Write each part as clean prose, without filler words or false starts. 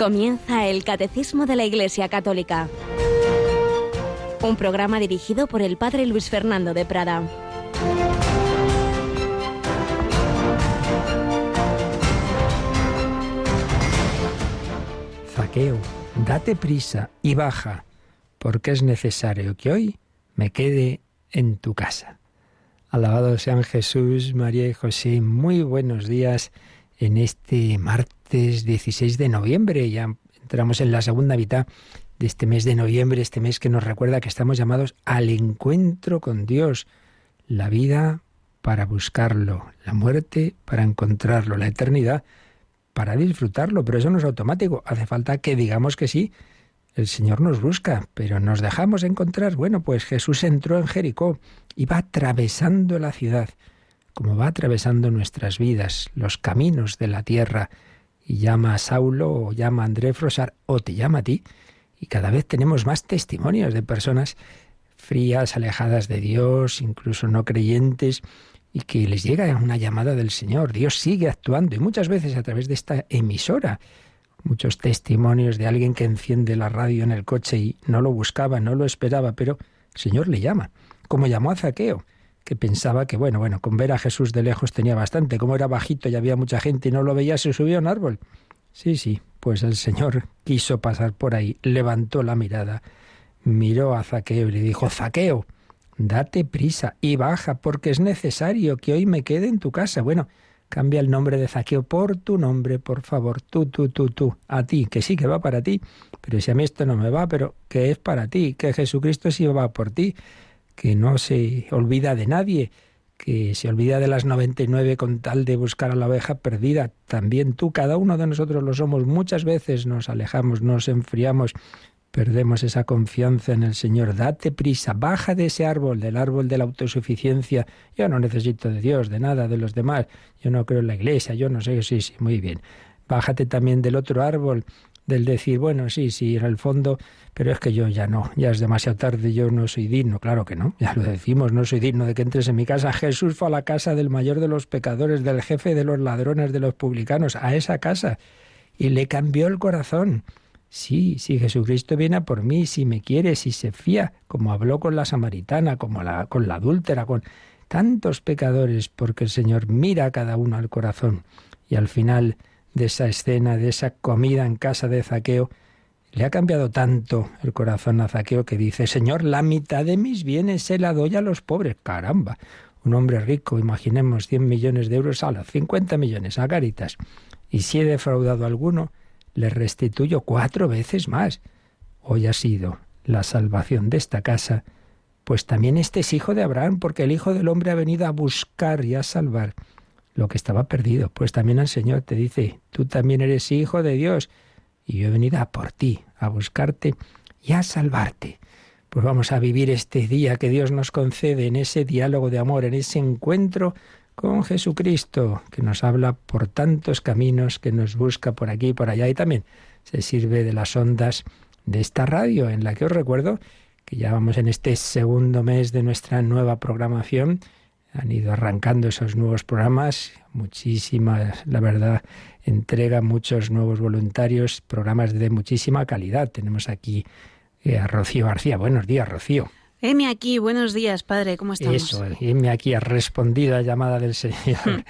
Comienza el Catecismo de la Iglesia Católica, un programa dirigido por el Padre Luis Fernando de Prada. Zaqueo, date prisa y baja, porque es necesario que hoy me quede en tu casa. Alabado sean Jesús, María y José. Muy buenos días en este martes 16 de noviembre. Ya entramos en la segunda mitad de este mes de noviembre, este mes que nos recuerda que estamos llamados al encuentro con Dios. La vida para buscarlo, la muerte para encontrarlo, la eternidad para disfrutarlo. Pero eso no es automático. Hace falta que digamos que sí. El Señor nos busca, pero ¿nos dejamos encontrar? Bueno, pues Jesús entró en Jericó y va atravesando la ciudad, como va atravesando nuestras vidas, los caminos de la tierra, y llama a Saulo, o llama a André Frosar, o te llama a ti, y cada vez tenemos más testimonios de personas frías, alejadas de Dios, incluso no creyentes, y que les llega una llamada del Señor. Dios sigue actuando, y muchas veces a través de esta emisora. Muchos testimonios de alguien que enciende la radio en el coche y no lo buscaba, no lo esperaba, pero el Señor le llama. Como llamó a Zaqueo, que pensaba que, bueno, con ver a Jesús de lejos tenía bastante. Como era bajito y había mucha gente y no lo veía, se subió a un árbol. Sí, pues el Señor quiso pasar por ahí, levantó la mirada, miró a Zaqueo y le dijo: Zaqueo, date prisa y baja, porque es necesario que hoy me quede en tu casa. Bueno, cambia el nombre de Zaqueo por tu nombre, por favor. Tú, a ti, que sí que va para ti, pero si a mí esto no me va, pero que es para ti, que Jesucristo sí va por ti, que no se olvida de nadie, que se olvida de las 99 con tal de buscar a la oveja perdida. También tú, cada uno de nosotros lo somos. Muchas veces nos alejamos, nos enfriamos, perdemos esa confianza en el Señor. Date prisa, baja de ese árbol, del árbol de la autosuficiencia. Yo no necesito de Dios, de nada, de los demás. Yo no creo en la iglesia, yo no sé. Sí, muy bien. Bájate también del otro árbol, del decir, bueno, sí, en el fondo, pero es que yo ya no, ya es demasiado tarde, yo no soy digno. Claro que no, ya lo decimos, no soy digno de que entres en mi casa. Jesús fue a la casa del mayor de los pecadores, del jefe de los ladrones, de los publicanos, a esa casa, y le cambió el corazón. Sí, Jesucristo viene a por mí, si me quiere, si se fía, como habló con la samaritana, con la adúltera, con tantos pecadores, porque el Señor mira a cada uno al corazón. Y al final de esa escena, de esa comida en casa de Zaqueo, le ha cambiado tanto el corazón a Zaqueo que dice: Señor, la mitad de mis bienes se la doy a los pobres. ¡Caramba! Un hombre rico, imaginemos, 100 millones de euros, a los 50 millones, a Cáritas. Y si he defraudado a alguno, le restituyo 4 veces más. Hoy ha sido la salvación de esta casa, pues también este es hijo de Abraham, porque el Hijo del Hombre ha venido a buscar y a salvar lo que estaba perdido. Pues también el Señor te dice: tú también eres hijo de Dios, y yo he venido a por ti, a buscarte y a salvarte. Pues vamos a vivir este día que Dios nos concede en ese diálogo de amor, en ese encuentro con Jesucristo, que nos habla por tantos caminos, que nos busca por aquí y por allá, y también se sirve de las ondas de esta radio, en la que os recuerdo que ya vamos en este segundo mes de nuestra nueva programación. Han ido arrancando esos nuevos programas, muchísimas, la verdad, entrega muchos nuevos voluntarios, programas de muchísima calidad. Tenemos aquí a Rocío García. Buenos días, Rocío. Heme aquí, buenos días, padre, ¿cómo estamos? Eso, heme aquí, ha respondido a la llamada del Señor.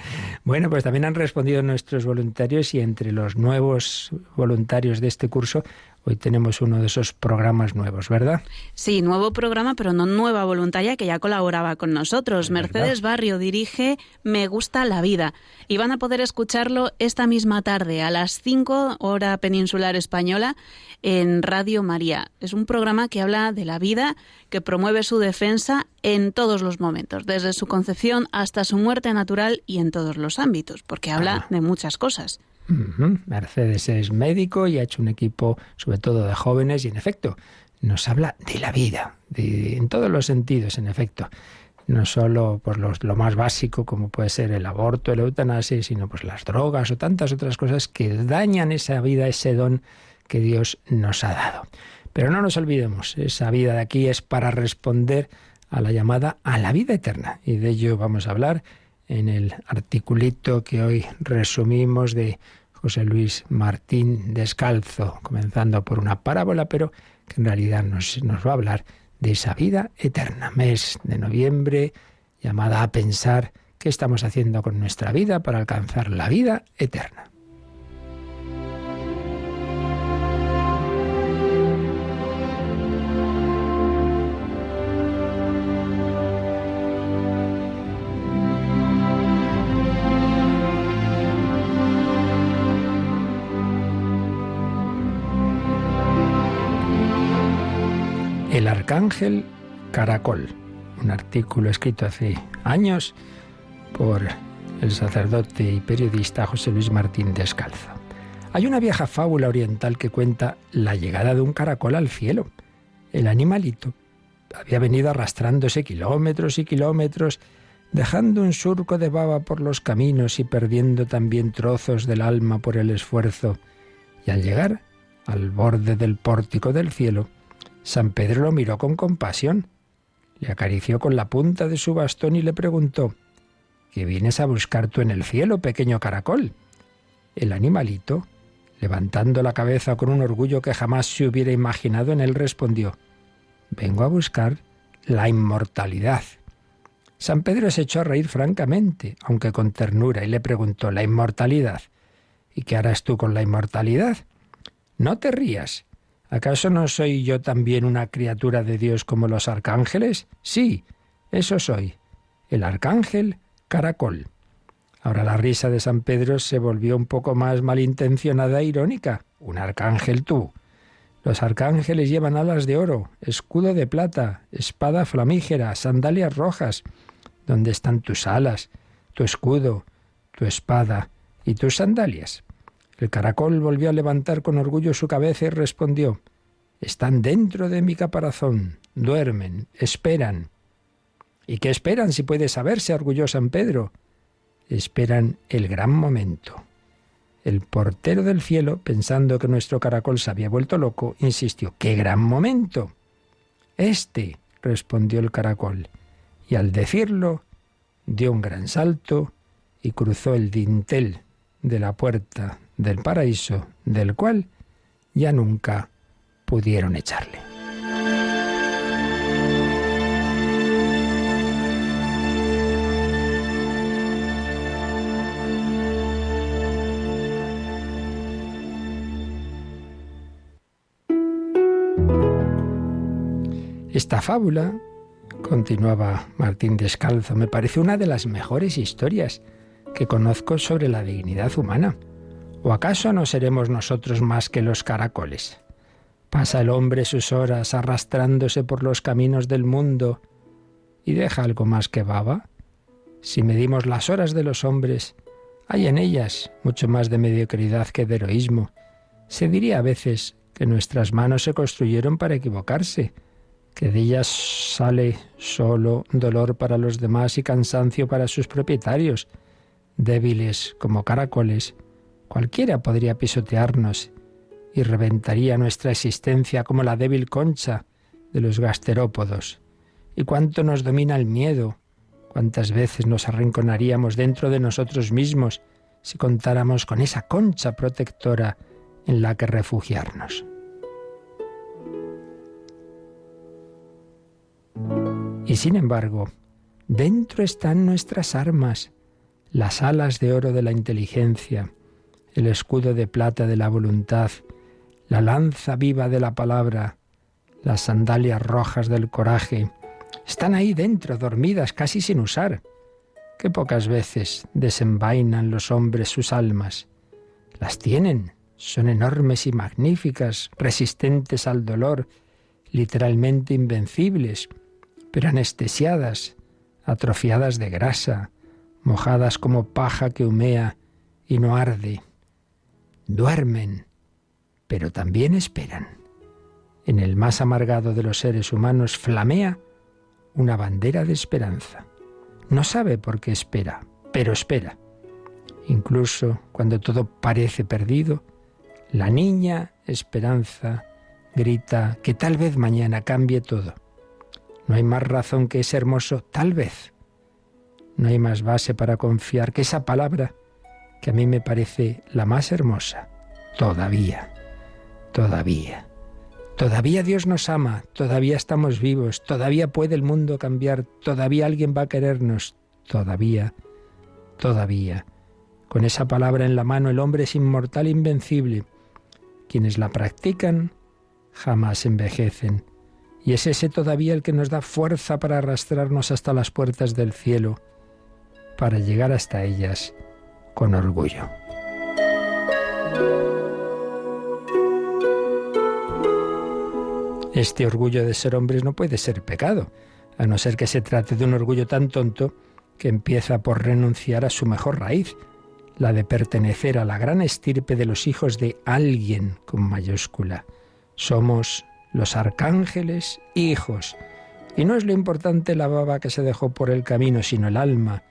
Bueno, pues también han respondido nuestros voluntarios, y entre los nuevos voluntarios de este curso, hoy tenemos uno de esos programas nuevos, ¿verdad? Sí, nuevo programa, pero no nueva voluntaria, que ya colaboraba con nosotros. Mercedes Barrio dirige Me Gusta la Vida, y van a poder escucharlo esta misma tarde a las 5, hora peninsular española, en Radio María. Es un programa que habla de la vida, que promueve su defensa en todos los momentos, desde su concepción hasta su muerte natural y en todos los ámbitos, porque habla de muchas cosas. Mercedes es médico y ha hecho un equipo sobre todo de jóvenes, y en efecto nos habla de la vida, en todos los sentidos, en efecto. No solo por lo más básico, como puede ser el aborto, el eutanasia, sino pues las drogas o tantas otras cosas que dañan esa vida, ese don que Dios nos ha dado. Pero no nos olvidemos, esa vida de aquí es para responder a la llamada a la vida eterna, y de ello vamos a hablar en el articulito que hoy resumimos de José Luis Martín Descalzo, comenzando por una parábola, pero que en realidad nos va a hablar de esa vida eterna. Mes de noviembre, llamada a pensar qué estamos haciendo con nuestra vida para alcanzar la vida eterna. El arcángel caracol, un artículo escrito hace años por el sacerdote y periodista José Luis Martín Descalzo. Hay una vieja fábula oriental que cuenta la llegada de un caracol al cielo. El animalito había venido arrastrándose kilómetros y kilómetros, dejando un surco de baba por los caminos y perdiendo también trozos del alma por el esfuerzo. Y al llegar al borde del pórtico del cielo, San Pedro lo miró con compasión, le acarició con la punta de su bastón y le preguntó: ¿qué vienes a buscar tú en el cielo, pequeño caracol? El animalito, levantando la cabeza con un orgullo que jamás se hubiera imaginado en él, respondió: vengo a buscar la inmortalidad. San Pedro se echó a reír francamente, aunque con ternura, y le preguntó: ¿la inmortalidad? ¿Y qué harás tú con la inmortalidad? No te rías. ¿Acaso no soy yo también una criatura de Dios como los arcángeles? Sí, eso soy, el arcángel caracol. Ahora la risa de San Pedro se volvió un poco más malintencionada e irónica. ¿Un arcángel tú? Los arcángeles llevan alas de oro, escudo de plata, espada flamígera, sandalias rojas. ¿Dónde están tus alas, tu escudo, tu espada y tus sandalias? El caracol volvió a levantar con orgullo su cabeza y respondió: están dentro de mi caparazón, duermen, esperan. ¿Y qué esperan, si puede saber? Se arguyó San Pedro. Esperan el gran momento. El portero del cielo, pensando que nuestro caracol se había vuelto loco, insistió: ¿qué gran momento? Este, respondió el caracol, y al decirlo dio un gran salto y cruzó el dintel de la puerta del paraíso, del cual ya nunca pudieron echarle. Esta fábula, continuaba Martín Descalzo, me parece una de las mejores historias que conozco sobre la dignidad humana. ¿O acaso no seremos nosotros más que los caracoles? ¿Pasa el hombre sus horas arrastrándose por los caminos del mundo y deja algo más que baba? Si medimos las horas de los hombres, hay en ellas mucho más de mediocridad que de heroísmo. Se diría a veces que nuestras manos se construyeron para equivocarse, que de ellas sale solo dolor para los demás y cansancio para sus propietarios. Débiles como caracoles, cualquiera podría pisotearnos y reventaría nuestra existencia como la débil concha de los gasterópodos. Y cuánto nos domina el miedo, cuántas veces nos arrinconaríamos dentro de nosotros mismos si contáramos con esa concha protectora en la que refugiarnos. Y sin embargo, dentro están nuestras armas, las alas de oro de la inteligencia, el escudo de plata de la voluntad, la lanza viva de la palabra, las sandalias rojas del coraje. Están ahí dentro, dormidas, casi sin usar. Qué pocas veces desenvainan los hombres sus almas. Las tienen, son enormes y magníficas, resistentes al dolor, literalmente invencibles, pero anestesiadas, atrofiadas de grasa, mojadas como paja que humea y no arde. Duermen, pero también esperan. En el más amargado de los seres humanos flamea una bandera de esperanza. No sabe por qué espera, pero espera. Incluso cuando todo parece perdido, la niña Esperanza grita que tal vez mañana cambie todo. No hay más razón que ese hermoso tal vez. No hay más base para confiar que esa palabra que a mí me parece la más hermosa. Todavía Dios nos ama, todavía estamos vivos, todavía puede el mundo cambiar, todavía alguien va a querernos, todavía. Con esa palabra en la mano el hombre es inmortal e invencible. Quienes la practican jamás envejecen. Y es ese todavía el que nos da fuerza para arrastrarnos hasta las puertas del cielo, para llegar hasta ellas con orgullo. Este orgullo de ser hombres no puede ser pecado, a no ser que se trate de un orgullo tan tonto que empieza por renunciar a su mejor raíz, la de pertenecer a la gran estirpe de los hijos de alguien con mayúscula. Somos los arcángeles hijos, y no es lo importante la baba que se dejó por el camino, sino el alma,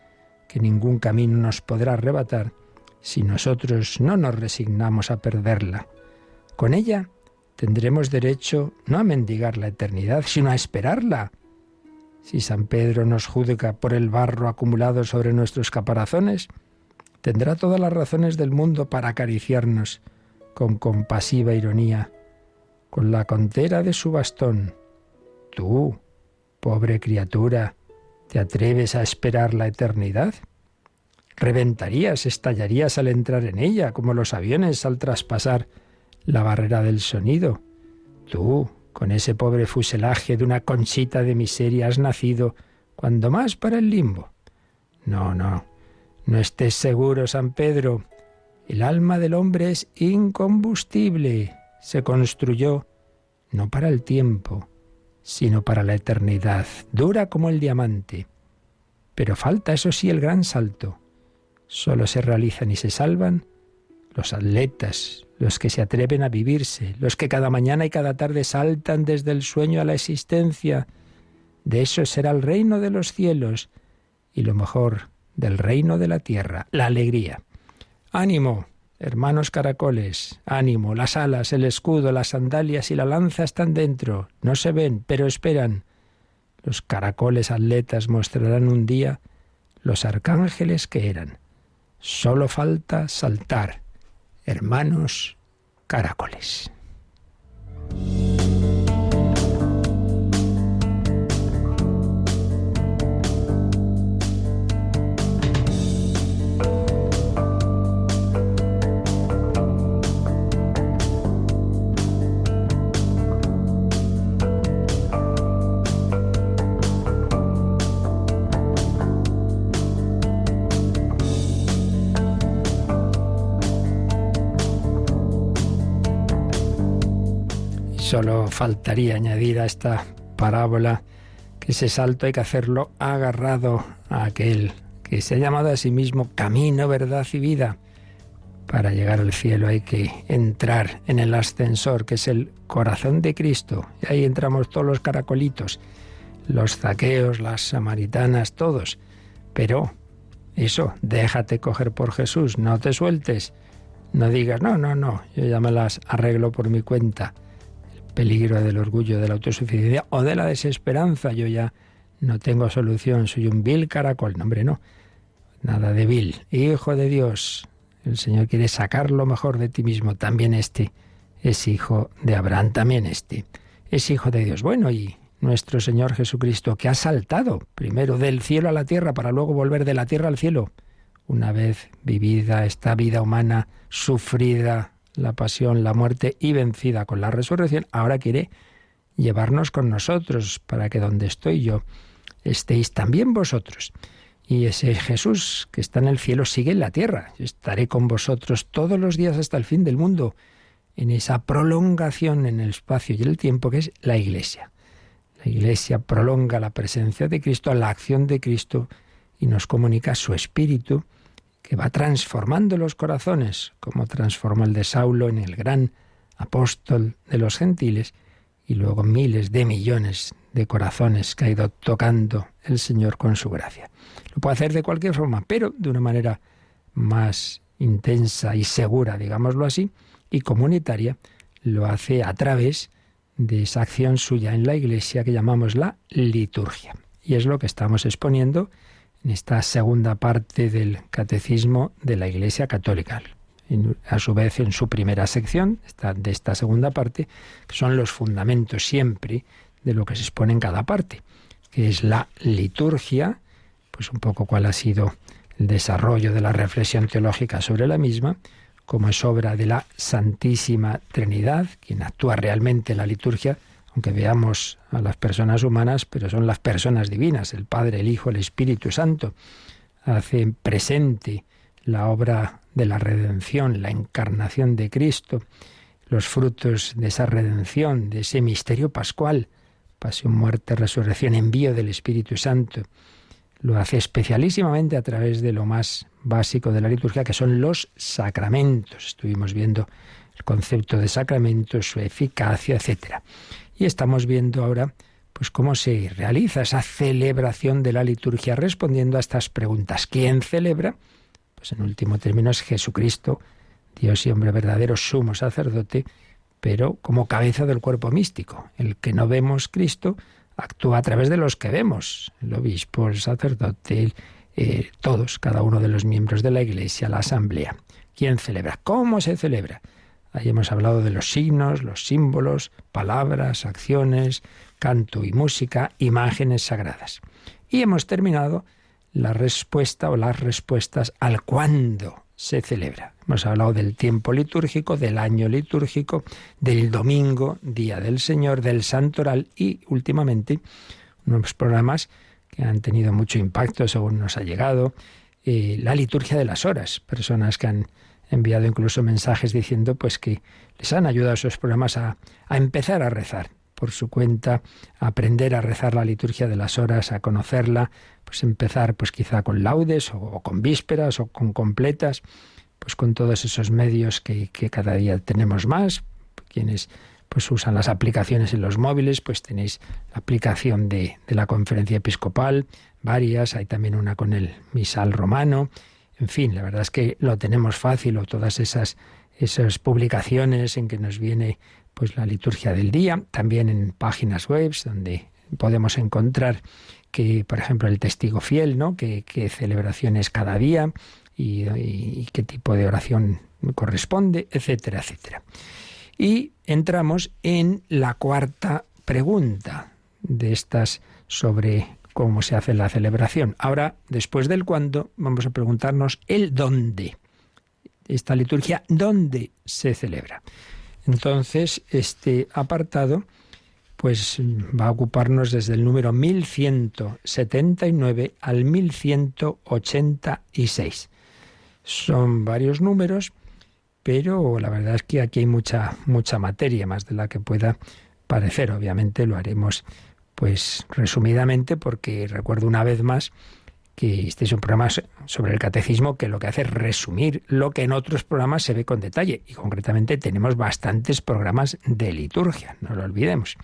que ningún camino nos podrá arrebatar si nosotros no nos resignamos a perderla. Con ella tendremos derecho no a mendigar la eternidad, sino a esperarla. Si San Pedro nos juzga por el barro acumulado sobre nuestros caparazones, tendrá todas las razones del mundo para acariciarnos con compasiva ironía, con la contera de su bastón. Tú, pobre criatura, ¿te atreves a esperar la eternidad? Reventarías, estallarías al entrar en ella, como los aviones al traspasar la barrera del sonido. Tú, con ese pobre fuselaje de una conchita de miseria, has nacido cuando más para el limbo. No estés seguro, San Pedro. El alma del hombre es incombustible. Se construyó no para el tiempo, sino para la eternidad, dura como el diamante. Pero falta, eso sí, el gran salto. Solo se realizan y se salvan los atletas, los que se atreven a vivirse, los que cada mañana y cada tarde saltan desde el sueño a la existencia. De eso será el reino de los cielos y lo mejor del reino de la tierra, la alegría. ¡Ánimo, hermanos caracoles! ¡Ánimo! Las alas, el escudo, las sandalias y la lanza están dentro. No se ven, pero esperan. Los caracoles atletas mostrarán un día los arcángeles que eran. Solo falta saltar. Hermanos caracoles. Solo faltaría añadir a esta parábola que ese salto hay que hacerlo agarrado a aquel que se ha llamado a sí mismo camino, verdad y vida. Para llegar al cielo hay que entrar en el ascensor, que es el corazón de Cristo. Y ahí entramos todos los caracolitos, los zaqueos, las samaritanas, todos. Pero eso, déjate coger por Jesús, no te sueltes. No digas, no, yo ya me las arreglo por mi cuenta. Peligro del orgullo, de la autosuficiencia o de la desesperanza. Yo ya no tengo solución, soy un vil caracol. No, hombre, no, nada de vil. Hijo de Dios, el Señor quiere sacar lo mejor de ti mismo. También este es hijo de Abraham, también este es hijo de Dios. Bueno, y nuestro Señor Jesucristo, que ha saltado primero del cielo a la tierra para luego volver de la tierra al cielo. Una vez vivida esta vida humana, sufrida, la pasión, la muerte y vencida con la resurrección, ahora quiere llevarnos con nosotros para que donde estoy yo estéis también vosotros. Y ese Jesús que está en el cielo sigue en la tierra. Yo estaré con vosotros todos los días hasta el fin del mundo, en esa prolongación en el espacio y el tiempo que es la Iglesia. La Iglesia prolonga la presencia de Cristo, la acción de Cristo y nos comunica su Espíritu, que va transformando los corazones, como transformó el de Saulo en el gran apóstol de los gentiles, y luego miles de millones de corazones que ha ido tocando el Señor con su gracia. Lo puede hacer de cualquier forma, pero de una manera más intensa y segura, digámoslo así, y comunitaria, lo hace a través de esa acción suya en la Iglesia que llamamos la liturgia. Y es lo que estamos exponiendo en esta segunda parte del Catecismo de la Iglesia Católica. A su vez, en su primera sección de esta segunda parte, que son los fundamentos siempre de lo que se expone en cada parte, que es la liturgia, pues un poco cuál ha sido el desarrollo de la reflexión teológica sobre la misma, como es obra de la Santísima Trinidad, quien actúa realmente en la liturgia, aunque veamos a las personas humanas, pero son las personas divinas, el Padre, el Hijo, el Espíritu Santo, hacen presente la obra de la redención, la encarnación de Cristo, los frutos de esa redención, de ese misterio pascual, pasión, muerte, resurrección, envío del Espíritu Santo. Lo hace especialísimamente a través de lo más básico de la liturgia, que son los sacramentos. Estuvimos viendo el concepto de sacramentos, su eficacia, etc. Y estamos viendo ahora pues cómo se realiza esa celebración de la liturgia respondiendo a estas preguntas. ¿Quién celebra? Pues en último término es Jesucristo, Dios y hombre verdadero, sumo sacerdote, pero como cabeza del cuerpo místico. El que no vemos, Cristo, actúa a través de los que vemos, el obispo, el sacerdote, todos, cada uno de los miembros de la Iglesia, la asamblea. ¿Quién celebra? ¿Cómo se celebra? Ahí hemos hablado de los signos, los símbolos, palabras, acciones, canto y música, imágenes sagradas. Y hemos terminado la respuesta o las respuestas al cuándo se celebra. Hemos hablado del tiempo litúrgico, del año litúrgico, del domingo, Día del Señor, del santoral y, últimamente, unos programas que han tenido mucho impacto según nos ha llegado, la liturgia de las horas. Personas que han enviado incluso mensajes diciendo pues que les han ayudado esos programas a empezar a rezar por su cuenta, a aprender a rezar la liturgia de las horas, a conocerla, pues empezar pues quizá con laudes o con vísperas o con completas, pues con todos esos medios que cada día tenemos más. Quienes pues usan las aplicaciones en los móviles, pues tenéis la aplicación de la Conferencia Episcopal, varias, hay también una con el Misal Romano. En fin, la verdad es que lo tenemos fácil, o todas esas publicaciones en que nos viene pues la liturgia del día, también en páginas web donde podemos encontrar que, por ejemplo, el testigo fiel, ¿no? Qué celebraciones cada día y qué tipo de oración corresponde, etcétera, etcétera. Y entramos en la cuarta pregunta de estas sobre cómo se hace la celebración. Ahora, después del cuándo, vamos a preguntarnos el dónde. Esta liturgia, ¿dónde se celebra? Entonces, este apartado pues va a ocuparnos desde el número 1179 al 1186. Son varios números, pero la verdad es que aquí hay mucha materia, más de la que pueda parecer. Obviamente lo haremos pues resumidamente, porque recuerdo una vez más que este es un programa sobre el catecismo que lo que hace es resumir lo que en otros programas se ve con detalle. Y concretamente tenemos bastantes programas de liturgia, no lo olvidemos.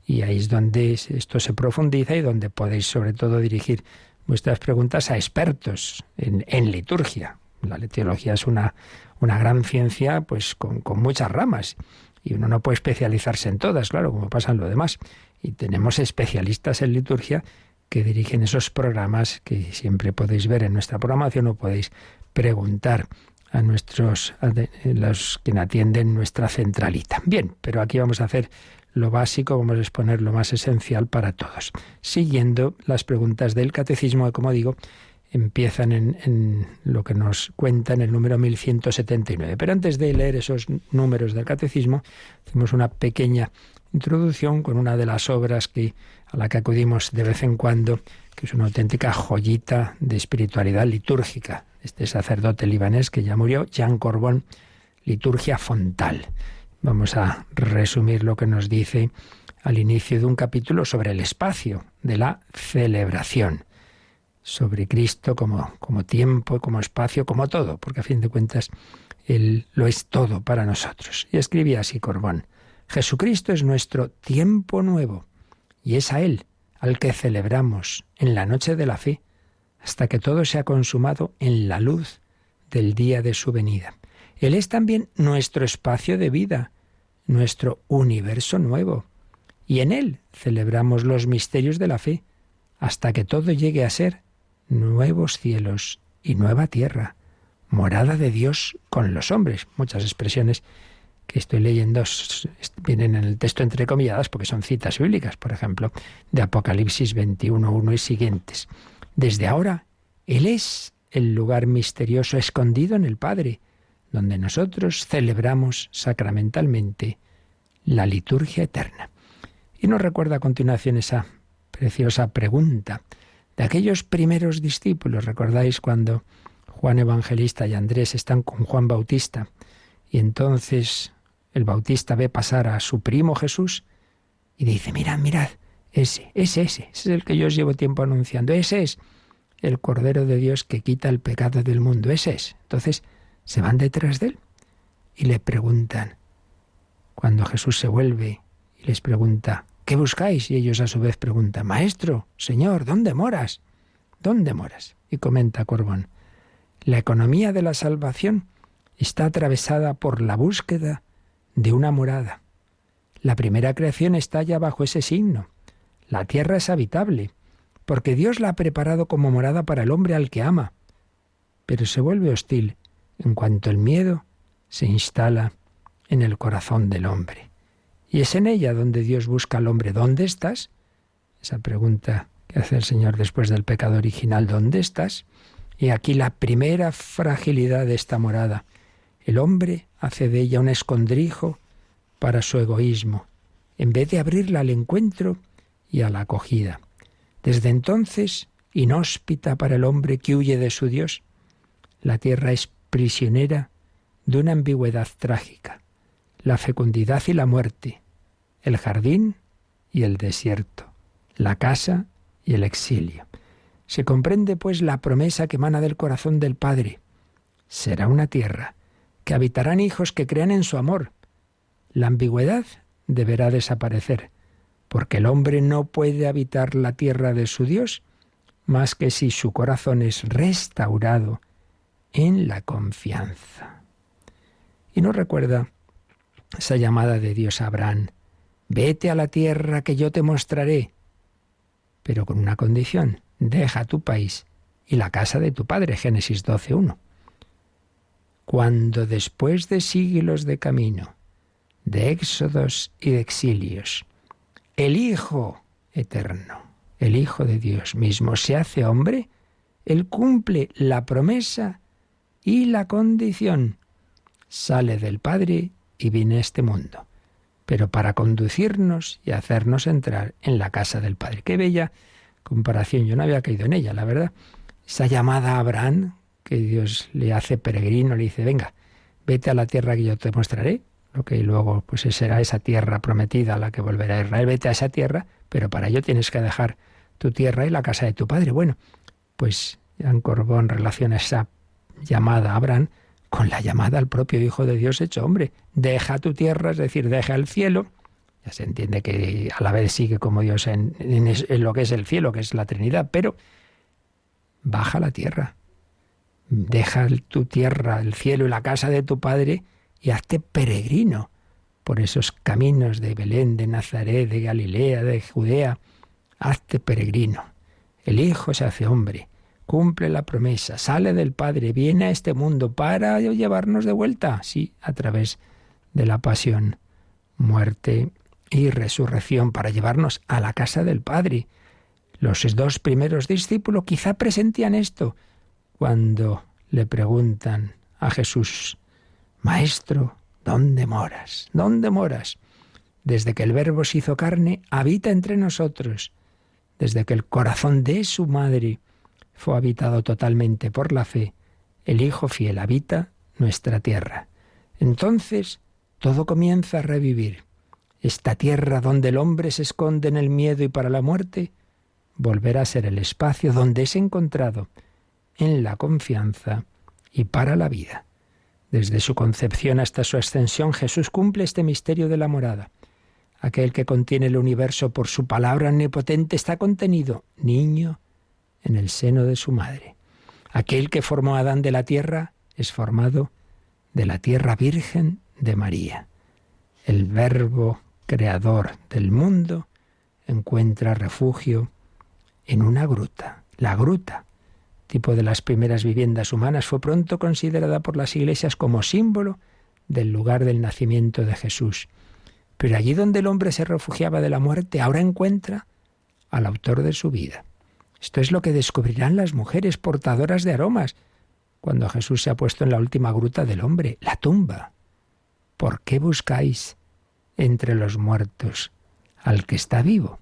Y ahí es donde esto se profundiza y donde podéis sobre todo dirigir vuestras preguntas a expertos en liturgia. La teología es una gran ciencia pues con muchas ramas. Y uno no puede especializarse en todas, claro, como pasa en lo demás. Y tenemos especialistas en liturgia que dirigen esos programas que siempre podéis ver en nuestra programación o podéis preguntar a los que atienden nuestra centralita. Bien, pero aquí vamos a hacer lo básico, vamos a exponer lo más esencial para todos, siguiendo las preguntas del catecismo que, como digo, empiezan en lo que nos cuenta en el número 1179. Pero antes de leer esos números del catecismo, hacemos una pequeña introducción con una de las obras a la que acudimos de vez en cuando, que es una auténtica joyita de espiritualidad litúrgica. Este sacerdote libanés que ya murió, Jean Corbon, Liturgia Fontal. Vamos a resumir lo que nos dice al inicio de un capítulo sobre el espacio de la celebración, sobre Cristo como tiempo, como espacio, como todo, porque a fin de cuentas Él lo es todo para nosotros. Y escribía así Corbón: Jesucristo es nuestro tiempo nuevo, y es a Él al que celebramos en la noche de la fe, hasta que todo se ha consumado en la luz del día de su venida. Él es también nuestro espacio de vida, nuestro universo nuevo, y en Él celebramos los misterios de la fe, hasta que todo llegue a ser nuevos cielos y nueva tierra, morada de Dios con los hombres. Muchas expresiones que estoy leyendo vienen en el texto entrecomilladas porque son citas bíblicas, por ejemplo, de Apocalipsis 21:1 y siguientes. Desde ahora, Él es el lugar misterioso escondido en el Padre, donde nosotros celebramos sacramentalmente la liturgia eterna. Y nos recuerda a continuación esa preciosa pregunta de aquellos primeros discípulos. ¿Recordáis cuando Juan Evangelista y Andrés están con Juan Bautista y entonces el Bautista ve pasar a su primo Jesús y dice: mirad, ese es el que yo os llevo tiempo anunciando, ese es el Cordero de Dios que quita el pecado del mundo, ese es. Entonces se van detrás de él y le preguntan, cuando Jesús se vuelve y les pregunta: ¿qué buscáis? Y ellos a su vez preguntan: Maestro, Señor, ¿dónde moras? ¿Dónde moras? Y comenta Corbón: la economía de la salvación está atravesada por la búsqueda de una morada. La primera creación está ya bajo ese signo. La tierra es habitable, porque Dios la ha preparado como morada para el hombre al que ama. Pero se vuelve hostil en cuanto el miedo se instala en el corazón del hombre. Y es en ella donde Dios busca al hombre. ¿Dónde estás? Esa pregunta que hace el Señor después del pecado original. ¿Dónde estás? Y aquí la primera fragilidad de esta morada. El hombre hace de ella un escondrijo para su egoísmo, en vez de abrirla al encuentro y a la acogida. Desde entonces, inhóspita para el hombre que huye de su Dios, la tierra es prisionera de una ambigüedad trágica: la fecundidad y la muerte, el jardín y el desierto, la casa y el exilio. Se comprende, pues, la promesa que emana del corazón del Padre. Será una tierra que habitarán hijos que crean en su amor. La ambigüedad deberá desaparecer, porque el hombre no puede habitar la tierra de su Dios más que si su corazón es restaurado en la confianza. Y nos recuerda esa llamada de Dios a Abraham: vete a la tierra que yo te mostraré, pero con una condición: deja tu país y la casa de tu padre. Génesis 12:1. Cuando después de siglos de camino, de éxodos y de exilios, el Hijo eterno, el Hijo de Dios mismo, se hace hombre, Él cumple la promesa y la condición. Sale del Padre y viene a este mundo, pero para conducirnos y hacernos entrar en la casa del Padre. Qué bella comparación, yo no había caído en ella, la verdad. Esa llamada a Abraham, que Dios le hace peregrino, le dice: venga, vete a la tierra que yo te mostraré, lo que luego pues será esa tierra prometida a la que volverá Israel. Vete a esa tierra, pero para ello tienes que dejar tu tierra y la casa de tu padre. Bueno, pues Jan Corbón relaciona esa llamada a Abraham con la llamada al propio Hijo de Dios hecho hombre. Deja tu tierra, es decir, deja el cielo. Ya se entiende que a la vez sigue como Dios en lo que es el cielo, que es la Trinidad, pero baja a la tierra. Deja tu tierra, el cielo y la casa de tu padre y hazte peregrino por esos caminos de Belén, de Nazaret, de Galilea, de Judea. Hazte peregrino. El Hijo se hace hombre, cumple la promesa, sale del Padre, viene a este mundo para llevarnos de vuelta, sí, a través de la pasión, muerte y resurrección, para llevarnos a la casa del Padre. Los dos primeros discípulos quizá presentían esto cuando le preguntan a Jesús: Maestro, ¿dónde moras? ¿Dónde moras? Desde que el Verbo se hizo carne, habita entre nosotros. Desde que el corazón de su madre fue habitado totalmente por la fe, el Hijo fiel habita nuestra tierra. Entonces todo comienza a revivir. Esta tierra donde el hombre se esconde en el miedo y para la muerte, volverá a ser el espacio donde es encontrado en la confianza y para la vida. Desde su concepción hasta su ascensión, Jesús cumple este misterio de la morada. Aquel que contiene el universo por su palabra omnipotente está contenido, niño, en el seno de su madre. Aquel que formó a Adán de la tierra es formado de la tierra virgen de María. El Verbo creador del mundo encuentra refugio en una gruta, la gruta tipo de las primeras viviendas humanas, fue pronto considerada por las iglesias como símbolo del lugar del nacimiento de Jesús. Pero allí donde el hombre se refugiaba de la muerte, ahora encuentra al autor de su vida. Esto es lo que descubrirán las mujeres portadoras de aromas cuando Jesús se ha puesto en la última gruta del hombre, la tumba. ¿Por qué buscáis entre los muertos al que está vivo?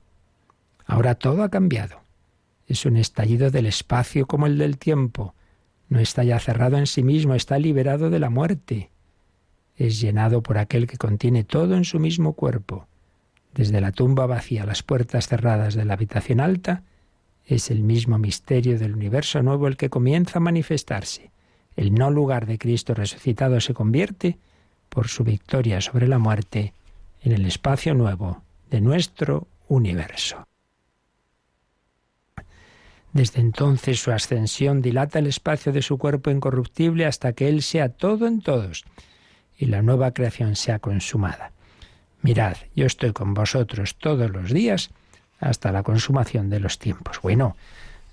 Ahora todo ha cambiado. Es un estallido del espacio como el del tiempo. No está ya cerrado en sí mismo, está liberado de la muerte. Es llenado por aquel que contiene todo en su mismo cuerpo. Desde la tumba vacía a las puertas cerradas de la habitación alta, es el mismo misterio del universo nuevo el que comienza a manifestarse. El no lugar de Cristo resucitado se convierte, por su victoria sobre la muerte, en el espacio nuevo de nuestro universo. Desde entonces su ascensión dilata el espacio de su cuerpo incorruptible hasta que Él sea todo en todos y la nueva creación sea consumada. Mirad, yo estoy con vosotros todos los días hasta la consumación de los tiempos. Bueno,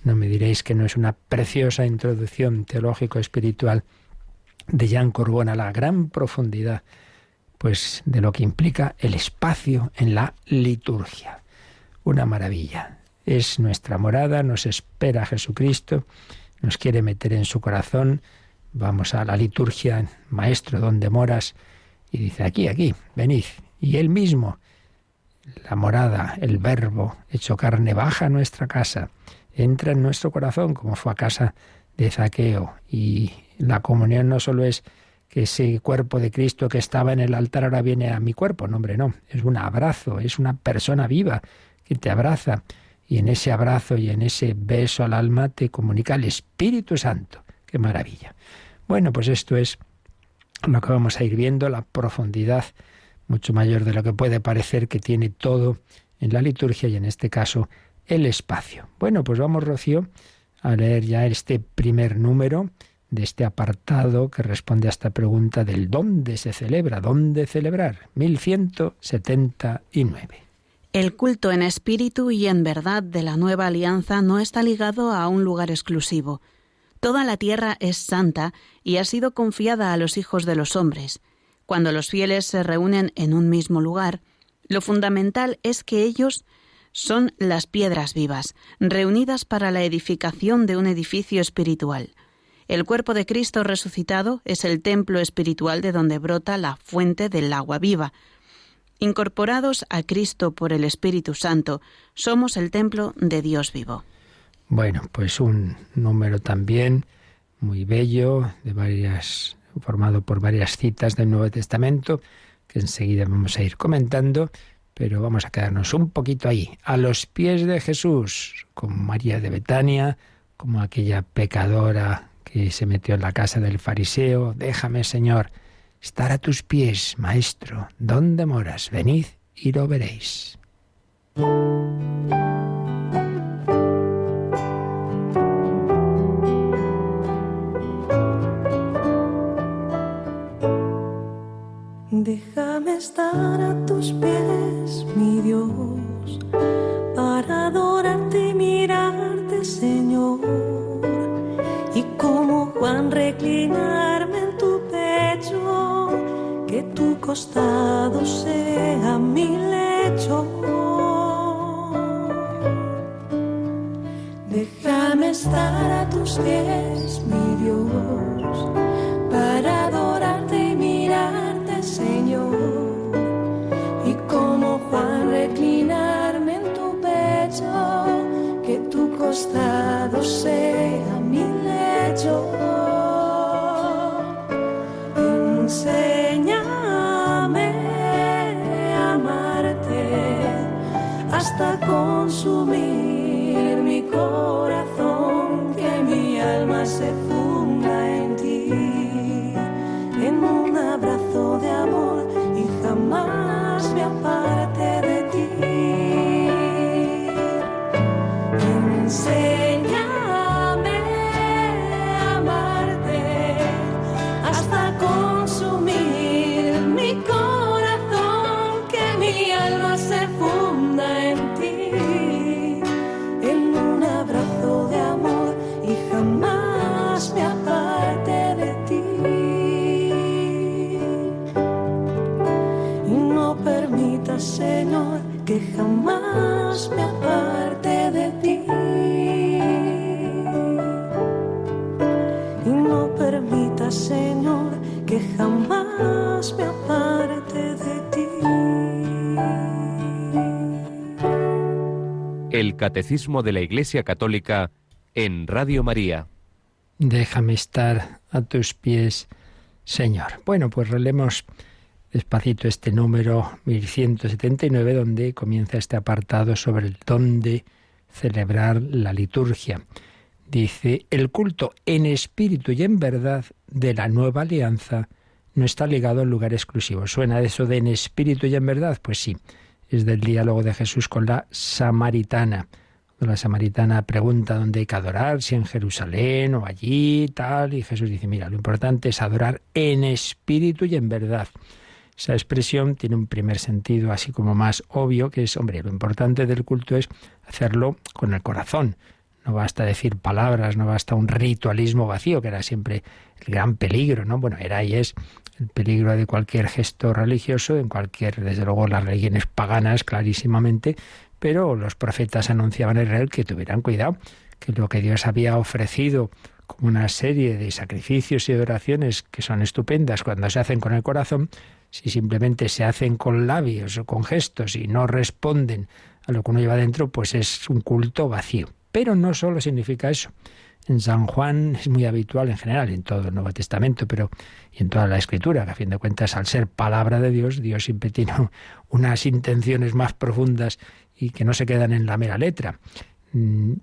no me diréis que no es una preciosa introducción teológico-espiritual de Jean Corbon a la gran profundidad, pues, de lo que implica el espacio en la liturgia. Una maravilla. Es nuestra morada, nos espera Jesucristo, nos quiere meter en su corazón. Vamos a la liturgia, Maestro, ¿dónde moras? Y dice, aquí, venid. Y Él mismo, la morada, el Verbo hecho carne, baja a nuestra casa, entra en nuestro corazón, como fue a casa de Zaqueo. Y la comunión no solo es que ese cuerpo de Cristo que estaba en el altar ahora viene a mi cuerpo. No, hombre, no. Es un abrazo, es una persona viva que te abraza. Y en ese abrazo y en ese beso al alma te comunica el Espíritu Santo. ¡Qué maravilla! Bueno, pues esto es lo que vamos a ir viendo, la profundidad mucho mayor de lo que puede parecer que tiene todo en la liturgia y en este caso el espacio. Bueno, pues vamos, Rocío, a leer ya este primer número de este apartado que responde a esta pregunta del ¿dónde se celebra? ¿Dónde celebrar? 1179. El culto en espíritu y en verdad de la nueva alianza no está ligado a un lugar exclusivo. Toda la tierra es santa y ha sido confiada a los hijos de los hombres. Cuando los fieles se reúnen en un mismo lugar, lo fundamental es que ellos son las piedras vivas, reunidas para la edificación de un edificio espiritual. El cuerpo de Cristo resucitado es el templo espiritual de donde brota la fuente del agua viva. Incorporados a Cristo por el Espíritu Santo, somos el templo de Dios vivo. Bueno, pues un número también muy bello, formado por varias citas del Nuevo Testamento, que enseguida vamos a ir comentando, pero vamos a quedarnos un poquito ahí, a los pies de Jesús, como María de Betania, como aquella pecadora que se metió en la casa del fariseo. Déjame, Señor, estar a tus pies, Maestro. ¿Dónde moras? Venid y lo veréis. Déjame estar a tus pies, mi Dios, para adorarte y mirarte, Señor, y como Juan reclinarme en tu pecho, que tu costado sea mi lecho. Déjame estar a tus pies, mi Dios, para adorarte y mirarte, Señor, y como Juan reclinarme en tu pecho, que tu costado sea mi lecho. Enséñame a amarte hasta consumir mi corazón, que mi alma se funda en ti, en un abrazo de amor y jamás me aparte de ti. Enséñame a amarte hasta consumir mi corazón, que mi alma se funda en ti, en un abrazo de amor El Catecismo de la Iglesia Católica en Radio María. Déjame estar a tus pies, Señor. Bueno, pues relemos despacito este número 1179, donde comienza este apartado sobre el don de celebrar la liturgia. Dice: el culto en espíritu y en verdad de la nueva alianza no está ligado a un lugar exclusivo. ¿Suena eso de en espíritu y en verdad? Pues sí, es del diálogo de Jesús con la samaritana. La samaritana pregunta dónde hay que adorar, si en Jerusalén o allí, tal, y Jesús dice: mira, lo importante es adorar en espíritu y en verdad. Esa expresión tiene un primer sentido así como más obvio, que es, hombre, lo importante del culto es hacerlo con el corazón. No basta decir palabras, no basta un ritualismo vacío, que era siempre el gran peligro, ¿no? Bueno, era y es el peligro de cualquier gesto religioso, en cualquier, desde luego, las religiones paganas, clarísimamente, pero los profetas anunciaban a Israel que tuvieran cuidado, que lo que Dios había ofrecido como una serie de sacrificios y de oraciones que son estupendas cuando se hacen con el corazón, si simplemente se hacen con labios o con gestos y no responden a lo que uno lleva dentro, pues es un culto vacío. Pero no solo significa eso. En San Juan es muy habitual en general, en todo el Nuevo Testamento, pero y en toda la Escritura, que a fin de cuentas, al ser palabra de Dios, Dios siempre tiene unas intenciones más profundas y que no se quedan en la mera letra.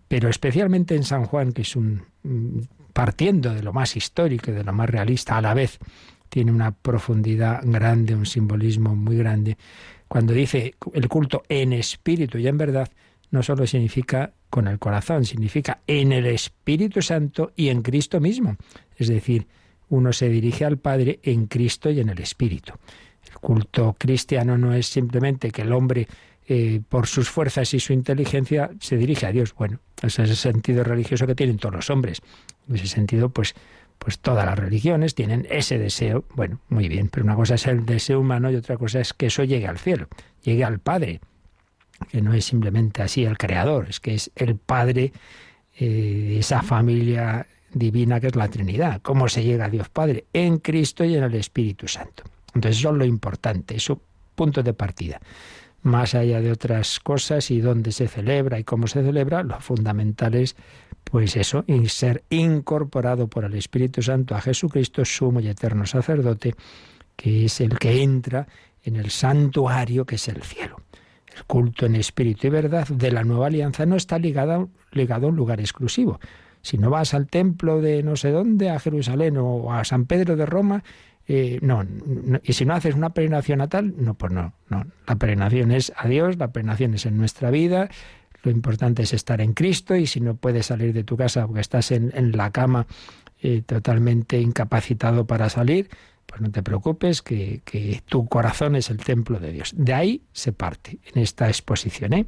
Pero especialmente en San Juan, que es partiendo de lo más histórico y de lo más realista, a la vez tiene una profundidad grande, un simbolismo muy grande. Cuando dice el culto en espíritu y en verdad, no solo significa con el corazón, significa en el Espíritu Santo y en Cristo mismo. Es decir, uno se dirige al Padre en Cristo y en el Espíritu. El culto cristiano no es simplemente que el hombre, por sus fuerzas y su inteligencia, se dirige a Dios. Bueno, ese es el sentido religioso que tienen todos los hombres. En ese sentido, pues todas las religiones tienen ese deseo. Bueno, muy bien, pero una cosa es el deseo humano y otra cosa es que eso llegue al cielo, llegue al Padre, que no es simplemente así el Creador, es que es el Padre, esa familia divina que es la Trinidad. ¿Cómo se llega a Dios Padre? En Cristo y en el Espíritu Santo. Entonces eso es lo importante, es su punto de partida. Más allá de otras cosas y dónde se celebra y cómo se celebra, lo fundamental es, pues eso, y ser incorporado por el Espíritu Santo a Jesucristo, sumo y eterno sacerdote, que es el que entra en el santuario que es el cielo. El culto en espíritu y verdad de la nueva alianza no está ligado a un lugar exclusivo. Si no vas al templo de no sé dónde, a Jerusalén o a San Pedro de Roma, no. Y si no haces una peregrinación a tal, no. La peregrinación es a Dios, la peregrinación es en nuestra vida. Lo importante es estar en Cristo, y si no puedes salir de tu casa porque estás en la cama totalmente incapacitado para salir, pues no te preocupes, que tu corazón es el templo de Dios. De ahí se parte en esta exposición.